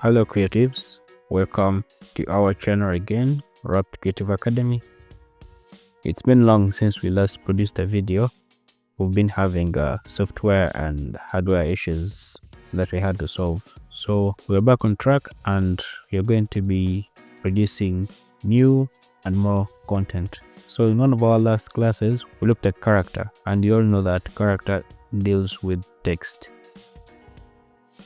Hello creatives, welcome to our channel again, Wrapped Creative Academy. It's been long since we last produced a video. We've been having software and hardware issues that we had to solve. So we're back on track and we're going to be producing new and more content. So in one of our last classes, we looked at character, and you all know that character deals with text.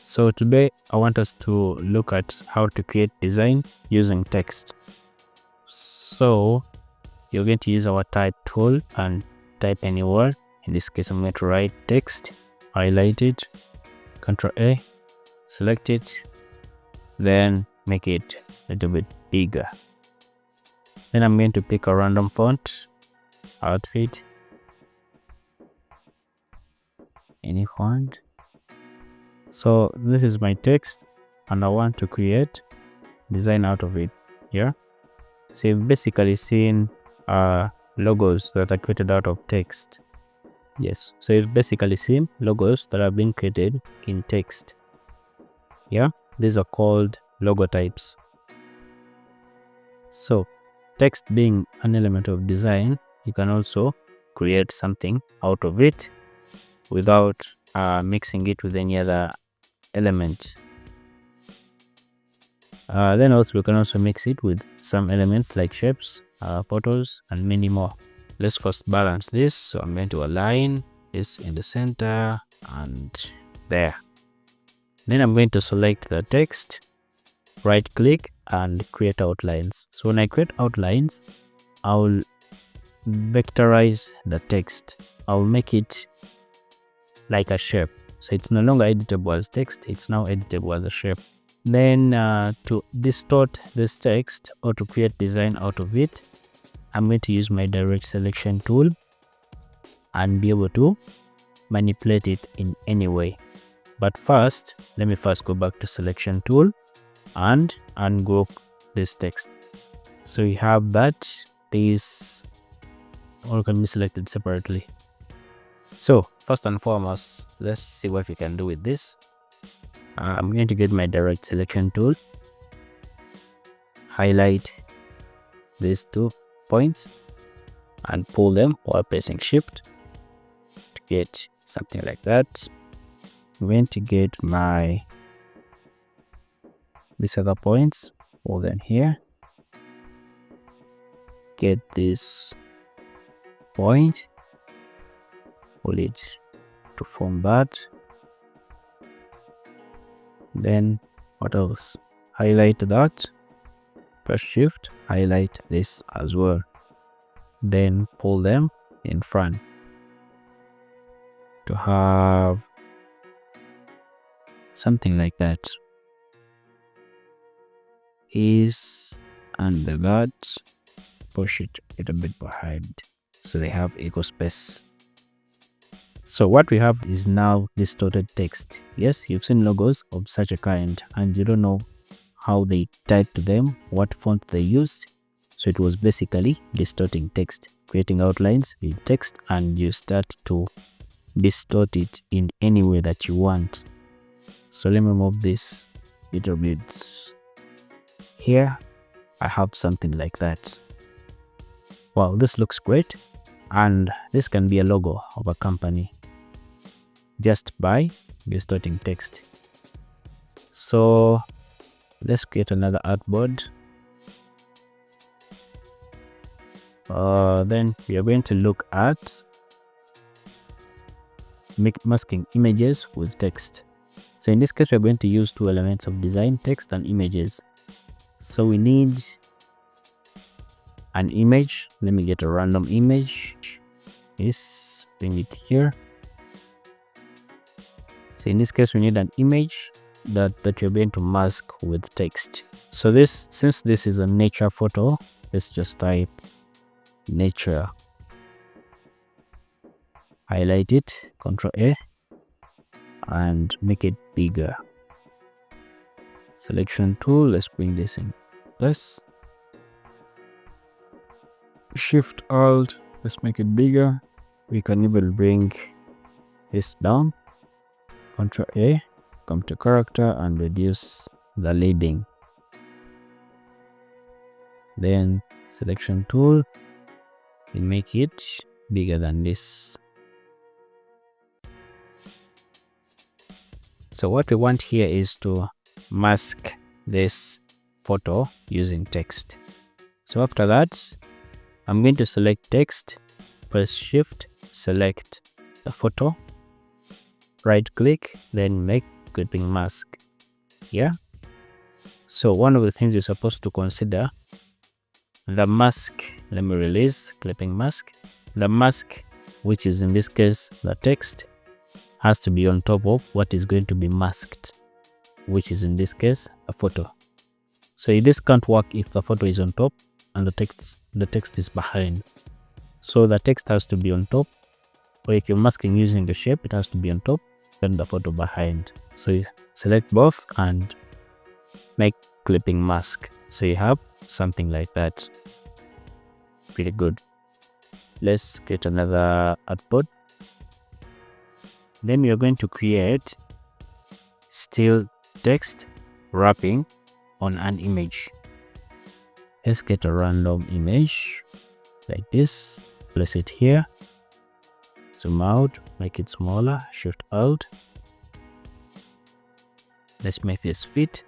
So today I want us to look at how to create design using text. So you're going to use our type tool and type any word. In this case, I'm going to write text, highlight it, Ctrl A, select it, then make it a little bit bigger. Then I'm going to pick a random font, outfit, any font. So this is my text and I want to create design out of it here. So you've basically seen logos that are created out of text. Yes, so you've basically seen logos that have been created in text. Yeah, these are called logo types. So text being an element of design, you can also create something out of it without mixing it with any other element. Then also we can also mix it with some elements like shapes, photos, and many more. Let's first balance this. So I'm going to align this in the center and there. Then I'm going to select the text, right click, and create outlines. So when I create outlines, I'll vectorize the text. I'll make it like a shape. So it's no longer editable as text, it's now editable as a shape. Then to distort this text or to create design out of it, I'm going to use my direct selection tool and be able to manipulate it in any way. But first, let me go back to selection tool and ungroup this text. So we have that these all can be selected separately. So first and foremost, let's see what we can do with this. I'm going to get my direct selection tool, highlight these 2 points and pull them while pressing shift to get something like that. I'm going to get these other points, pull them here, get this point, pull it to form that. Then what else? Highlight that, press shift, highlight this as well, then pull them in front to have something like that. Is under that, push it a little bit behind so they have equal space. So what we have is now distorted text. Yes, you've seen logos of such a kind and you don't know how they typed them, what font they used. So it was basically distorting text, creating outlines in text, and you start to distort it in any way that you want. So let me move this little bit. Here I have something like that. Wow, this looks great, and this can be a logo of a company just by distorting text. So let's create another artboard. Then we are going to look at masking images with text. So in this case, we're going to use 2 elements of design, text and images. So we need an image. Let me get a random image. Yes, bring it here. So in this case, we need an image that you're going to mask with text. So since this is a nature photo, let's just type nature, highlight it, Ctrl A, and make it bigger. Selection tool, let's bring this in place. Shift Alt, let's make it bigger. We can even bring this down. Ctrl A, come to character and reduce the leading. Then selection tool, we make it bigger than this. So what we want here is to mask this photo using text. So after that, I'm going to select text, press shift, select the photo, right click, then make clipping mask. Yeah. So one of the things you're supposed to consider, the mask, let me release clipping mask. The mask, which is in this case the text, has to be on top of what is going to be masked, which is in this case a photo. So this can't work if the photo is on top and the text is behind. So the text has to be on top, or if you're masking using the shape, it has to be on top and the photo behind. So you select both and make clipping mask. So you have something like that. Pretty good. Let's create another output. Then we are going to create still text wrapping on an image. Let's get a random image like this, place it here, zoom out, make it smaller, shift out. Let's make this fit.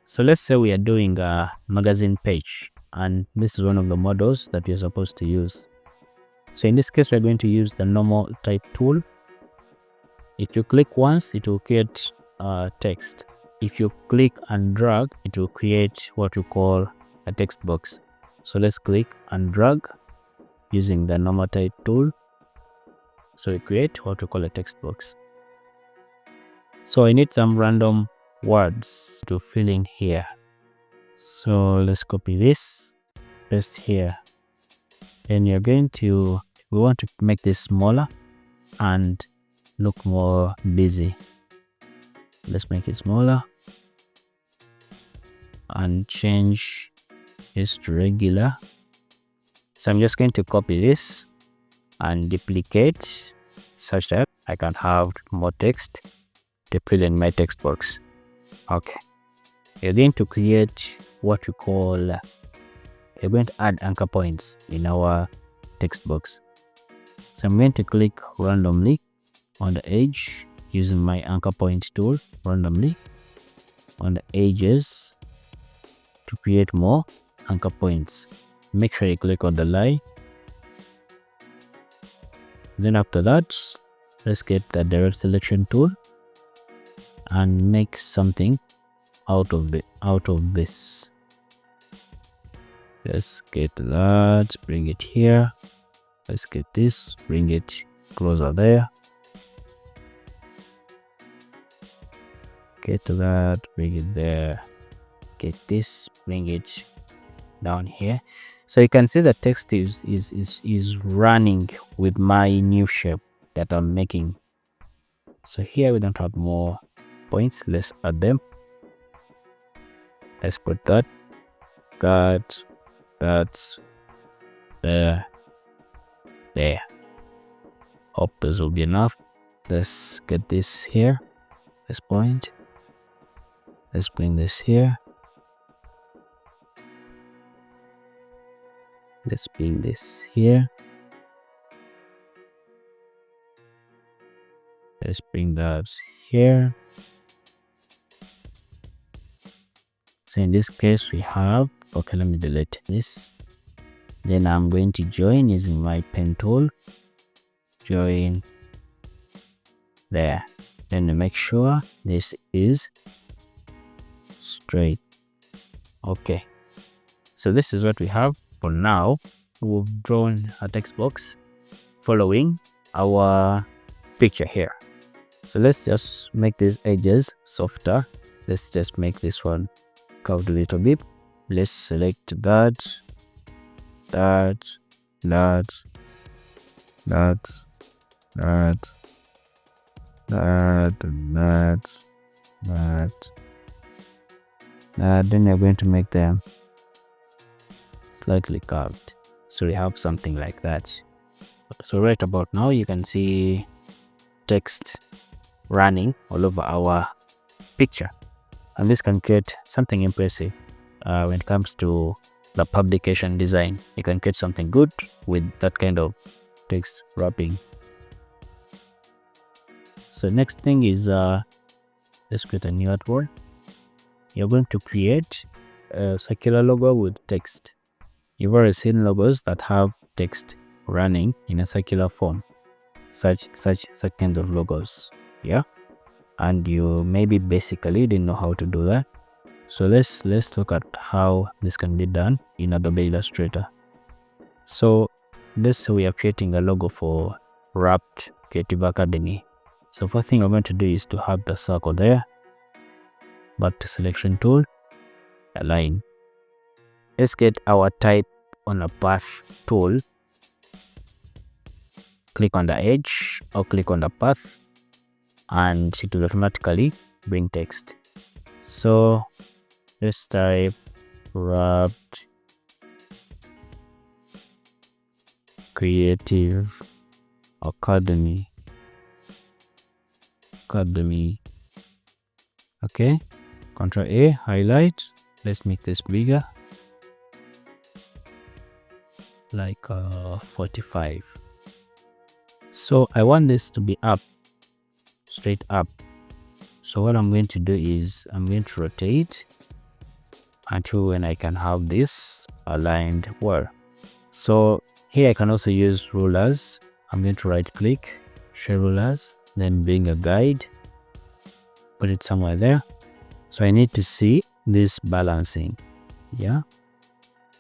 So let's say we are doing a magazine page, and this is one of the models that we're supposed to use. So in this case, we're going to use the normal type tool. If you click once, it will create text. If you click and drag, it will create what we call a text box. So let's click and drag using the normal type tool. So we create what we call a text box. So I need some random words to fill in here. So let's copy this, paste here. And you're going to, we want to make this smaller and look more busy. Let's make it smaller and change this to regular. So I'm just going to copy this and duplicate such that I can have more text to fill in my text box. Okay, you're going to create what we call, you're going to add anchor points in our text box. So I'm going to click randomly on the edge using my anchor point tool, randomly on the edges to create more anchor points. Make sure you click on the line. Then after that, let's get the direct selection tool and make something out of this. Let's get that, bring it here. Let's get this, bring it closer there. Get that, bring it there. Get this, bring it down here. So you can see the text is running with my new shape that I'm making. So here we don't have more points. Let's add them. Let's put that, there. Hope this will be enough. Let's get this here, this point. Let's bring this here. Let's bring this here. Let's bring that here. So in this case we have, okay, let me delete this. Then I'm going to join using my pen tool. Join there. Then to make sure this is straight. Okay, so this is what we have for now. We've drawn a text box following our picture here. So let's just make these edges softer. Let's just make this one curved a little bit. Let's select that, then you're going to make them slightly curved, so we have something like that. So right about now you can see text running all over our picture. and this can create something impressive when it comes to the publication design. You can create something good with that kind of text wrapping. So next thing is let's create a new artwork. You're going to create a circular logo with text. You've already seen logos that have text running in a circular form, such kind of logos, yeah. And you maybe basically didn't know how to do that. So let's look at how this can be done in Adobe Illustrator. So let's say we are creating a logo for Wrapped Creative Academy. So first thing we're going to do is to have the circle there. Back to selection tool, align. Let's get our type on a path tool. Click on the edge or click on the path, and it will automatically bring text. So let's type Wrapped Creative Academy. Okay, Ctrl A, highlight. Let's make this bigger, like 45. So I want this to be up, straight up. So what I'm going to do is I'm going to rotate until when I can have this aligned well. So here I can also use rulers. I'm going to right click, share rulers, then bring a guide, put it somewhere there. So I need to see this balancing, yeah,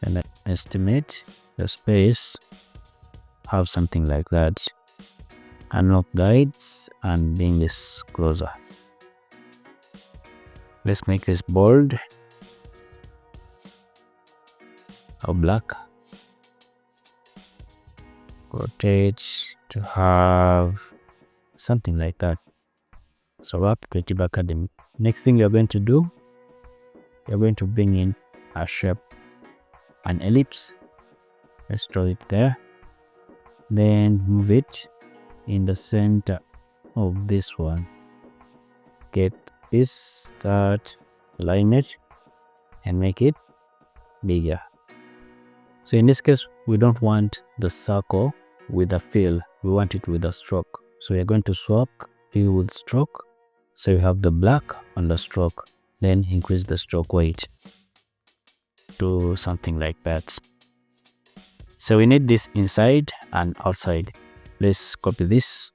and I estimate the space, have something like that. Unlock guides and bring this closer. Let's make this bold or black. Rotate to have something like that. So Wrapped Creative Academy. Next thing you're going to do, you're going to bring in a shape, an ellipse. Let's draw it there. Then move it in the center of this one. Get this, start, align it, and make it bigger. So in this case, we don't want the circle with a fill. We want it with a stroke. So we're going to swap fill with stroke. So you have the black on the stroke. Then increase the stroke weight to something like that. So we need this inside and outside. Let's copy this,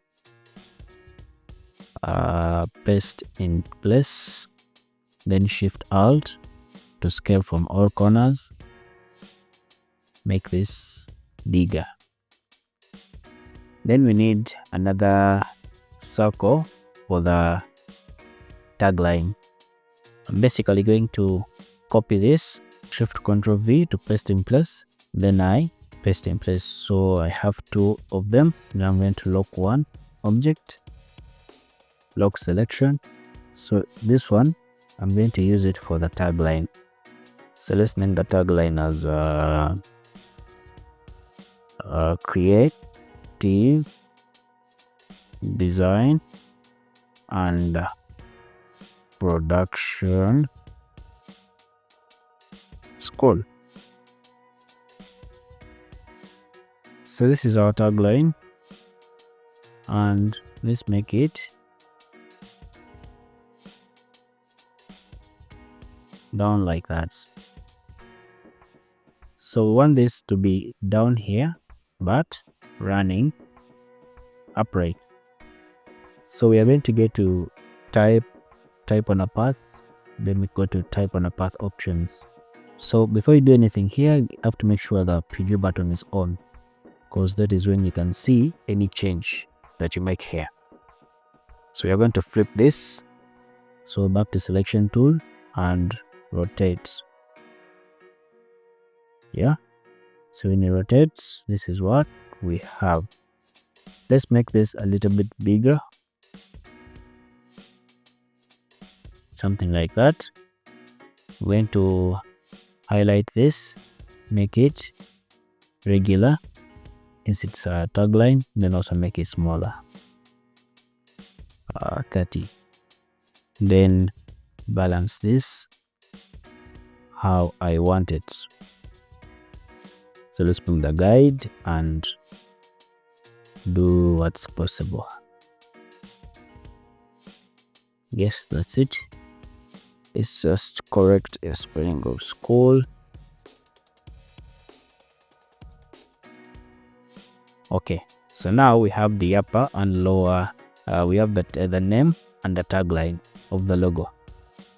paste in place, then Shift Alt to scale from all corners. Make this bigger. Then we need another circle for the tagline. I'm basically going to copy this, Shift Ctrl V to paste in place, then I paste in place. So I have two of them. Now I'm going to lock one object, lock selection. So this one, I'm going to use it for the tagline. So let's name the tagline as creative design and production school. So this is our tagline, and let's make it down like that. So we want this to be down here but running upright. So we are going to get to type on a path, then we go to type on a path options. So before you do anything here, you have to make sure the preview button is on, because that is when you can see any change that you make here. So we are going to flip this. So back to selection tool and rotate. Yeah. So when it rotates, this is what we have. Let's make this a little bit bigger. Something like that. We're going to highlight this, make it regular since it's a tagline, then also make it smaller, 30. Then balance this how I want it. So let's bring the guide and do what's possible. Yes, that's it. It's just correct a spelling of school. Okay, so now we have the upper and lower. We have the name and the tagline of the logo.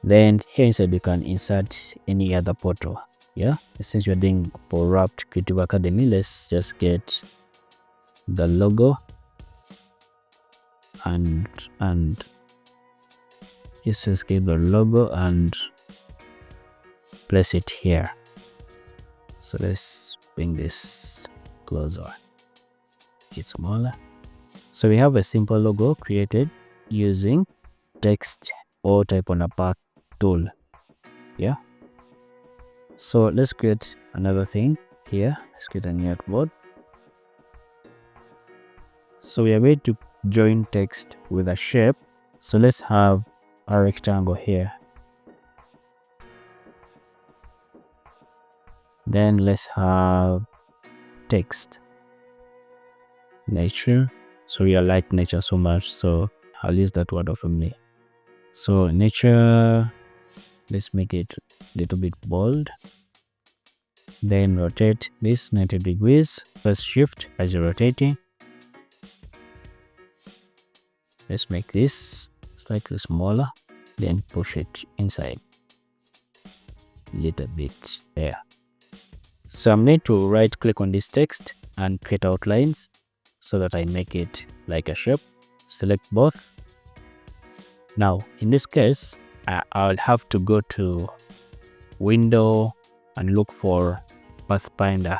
Then here inside you can insert any other photo. Yeah, since you're doing for Wrapped Creative Academy, let's just get the logo and let's just get the logo and place it here. So let's bring this closer. It's smaller. So we have a simple logo created using text or type on a path tool. Yeah. So let's create another thing here. Let's create a new artboard. So we are going to join text with a shape. So let's have a rectangle here. Then let's have text. Nature. So we like nature so much, so I'll use that word of me. So nature, let's make it a little bit bold. Then rotate this 90 degrees. Press shift as you're rotating. Let's make this slightly smaller. Then push it inside a little bit there. So I'm going to right click on this text and create outlines so that I make it like a shape. Select both. Now in this case, I'll have to go to window and look for Pathfinder.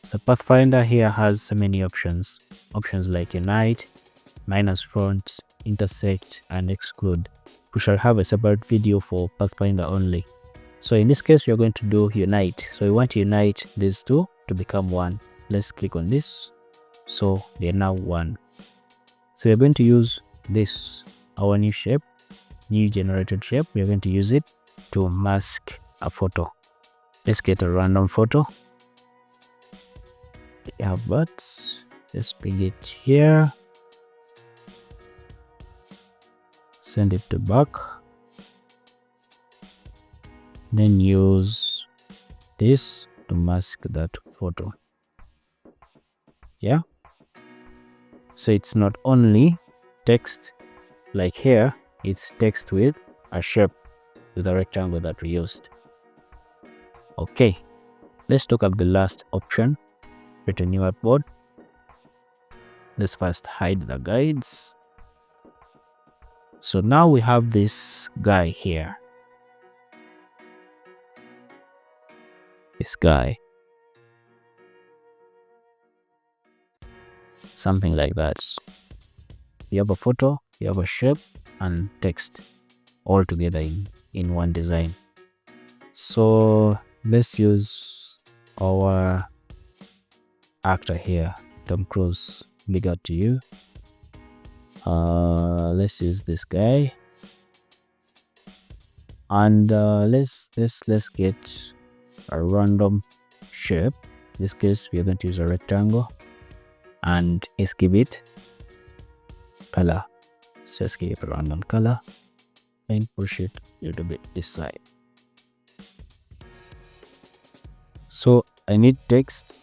So Pathfinder here has so many options like unite, minus font, intersect, and exclude. We shall have a separate video for Pathfinder only. So in this case, we're going to do unite. So we want to unite these two to become one. Let's click on this. So they're now one. So we're going to use this, our new shape, new generated shape. We're going to use it to mask a photo. Let's get a random photo. Yeah, but let's bring it here. Send it to back. Then use this to mask that photo. Yeah. So it's not only text like here, it's text with a shape with a rectangle that we used. Okay, let's look at the last option. Create a new artboard. Let's first hide the guides. So now we have this guy here. This guy. Something like that. You have a photo, you have a shape, and text all together in one design. So let's use our actor here, Tom Cruise. Big out to you. Let's use this guy, and let's get a random shape. In this case, we are going to use a rectangle, and let's give it color. So let's give it a random color and push it a little bit this side. So I need text.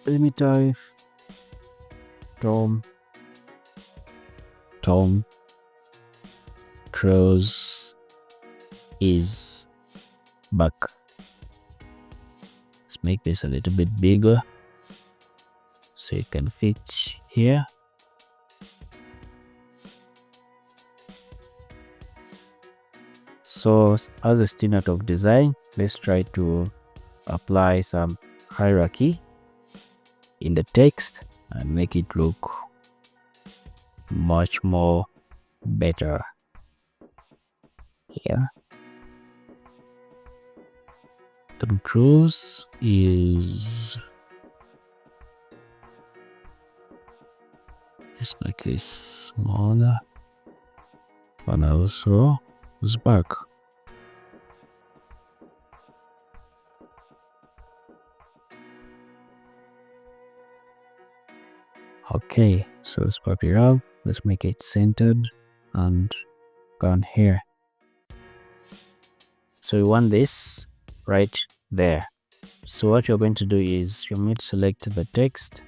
Let me type Tom Cruise is back. Let's make this a little bit bigger so it can fit here. So as a student of design, let's try to apply some hierarchy in the text and make it look much more better here. Tom Cruise is, let's make it smaller. and also goes back. Okay, so let's pop it up. Let's make it centered and down here. So we want this right there. So what you're going to do is you're going to select the text,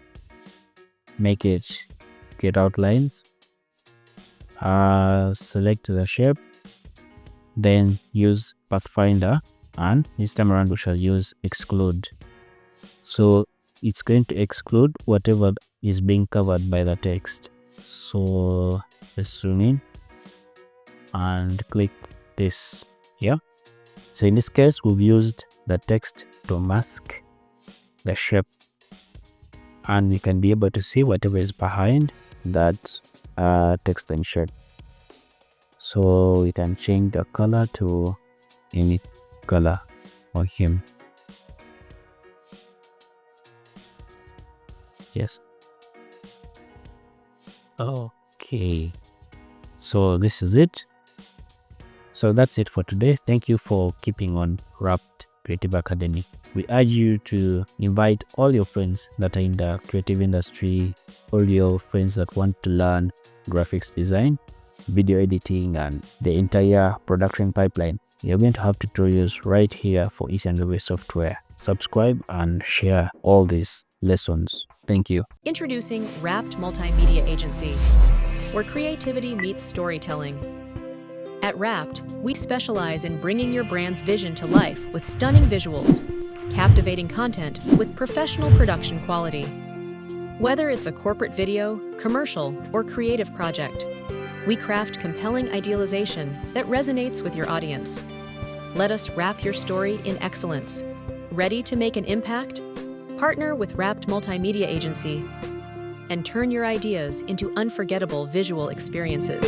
make it get outlines, select the shape, then use Pathfinder, and this time around we shall use exclude. So it's going to exclude whatever is being covered by the text. So let's zoom in and click this here. So in this case, we've used the text to mask the shape, and we can be able to see whatever is behind that text and shape. So we can change the color to any color for him. Yes. Okay. So this is it. So that's it for today. Thank you for keeping on Wrapped Creative Academy. We urge you to invite all your friends that are in the creative industry, all your friends that want to learn graphics design, video editing, and the entire production pipeline. You're going to have tutorials right here for each and every software. Subscribe and share all these lessons. Thank you. Introducing Wrapped Multimedia Agency, where creativity meets storytelling. At Wrapped, we specialize in bringing your brand's vision to life with stunning visuals, captivating content with professional production quality. Whether it's a corporate video, commercial, or creative project, we craft compelling idealization that resonates with your audience. Let us wrap your story in excellence. Ready to make an impact? Partner with Wrapped Multimedia Agency and turn your ideas into unforgettable visual experiences.